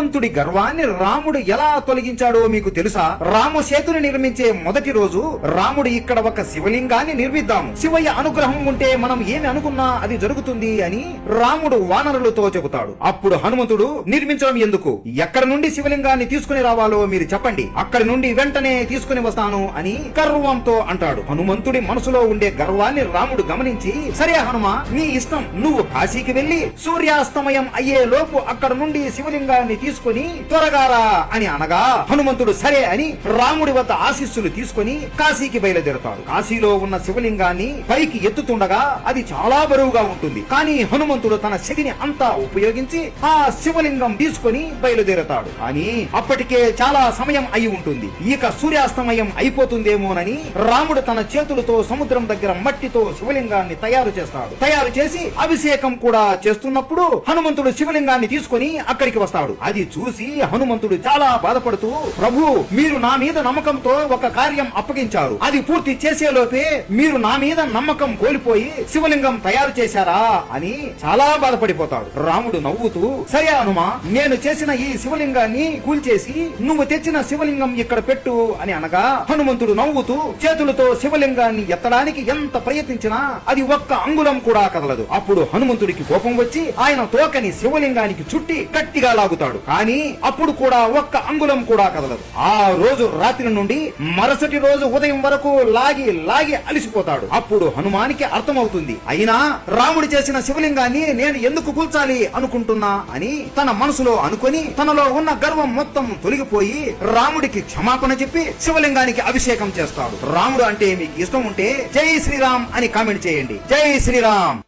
హనుమంతుడి గర్వాన్ని రాముడు ఎలా తొలగించాడో మీకు తెలుసా? రాము సేతుని నిర్మించే మొదటి రోజు రాముడు ఇక్కడ ఒక శివలింగాన్ని నిర్మిద్దాము, శివయ్య అనుగ్రహం ఉంటే మనం ఏమి అనుకున్నా అది జరుగుతుంది అని రాముడు వానరులతో చెబుతాడు. అప్పుడు హనుమంతుడు నిర్మించడం ఎందుకు, ఎక్కడ నుండి శివలింగాన్ని తీసుకుని రావాలో మీరు చెప్పండి, అక్కడి నుండి వెంటనే తీసుకుని వస్తాను అని గర్వంతో అంటాడు. హనుమంతుడి మనసులో ఉండే గర్వాన్ని రాముడు గమనించి, సరే హనుమ, నీ ఇష్టం, నువ్వు కాశీకి వెళ్లి సూర్యాస్తమయం అయ్యే లోపు అక్కడ నుండి శివలింగాన్ని తీసుకుని త్వరగా రా అని అనగా హనుమంతుడు సరే అని రాముడి వద్ద ఆశీస్సులు తీసుకుని కాశీకి బయలుదేరతాడు. కాశీలో ఉన్న శివలింగాన్ని పైకి ఎత్తుతుండగా అది చాలా బరువుగా ఉంటుంది. కానీ హనుమంతుడు తన శక్తిని అంతా ఉపయోగించి ఆ శివలింగం తీసుకుని బయలుదేరతాడు. కానీ అప్పటికే చాలా సమయం అయి ఉంటుంది. ఇక సూర్యాస్తమయం అయిపోతుందేమోనని రాముడు తన చేతులతో సముద్రం దగ్గర మట్టితో శివలింగాన్ని తయారు చేస్తాడు. తయారు చేసి అభిషేకం కూడా చేస్తున్నప్పుడు హనుమంతుడు శివలింగాన్ని తీసుకుని అక్కడికి వస్తాడు. అది చూసి హనుమంతుడు చాలా బాధపడుతూ, ప్రభు, మీరు నా మీద నమ్మకంతో ఒక కార్యం అప్పగించారు, అది పూర్తి చేసేలోపే మీరు నా మీద నమ్మకం కోల్పోయి శివలింగం తయారు చేశారా అని చాలా బాధపడిపోతాడు. రాముడు నవ్వుతూ, సరే హనుమ, నేను చేసిన ఈ శివలింగాన్ని కూల్చేసి నువ్వు తెచ్చిన శివలింగం ఇక్కడ పెట్టు అని అనగా హనుమంతుడు నవ్వుతూ చేతులతో శివలింగాన్ని ఎత్తడానికి ఎంత ప్రయత్నించినా అది ఒక్క అంగుళం కూడా కదలదు. అప్పుడు హనుమంతుడికి కోపం వచ్చి ఆయన తోకని శివలింగానికి చుట్టి గట్టిగా లాగుతాడు. కానీ అప్పుడు కూడా ఒక్క అంగుళం కూడా కదలదు. ఆ రోజు రాత్రి నుండి మరుసటి రోజు ఉదయం వరకు లాగి లాగి అలిసిపోతాడు. అప్పుడు హనుమానికి అర్థమవుతుంది, అయినా రాముడు చేసిన శివలింగాన్ని నేను ఎందుకు కూల్చాలి అనుకుంటున్నా అని తన మనసులో అనుకుని తనలో ఉన్న గర్వం మొత్తం తొలగిపోయి రాముడికి క్షమాపణ చెప్పి శివలింగానికి అభిషేకం చేస్తాడు. రాముడు అంటే మీకు ఇష్టం ఉంటే జై శ్రీరామ్ అని కామెంట్ చేయండి. జై శ్రీరామ్.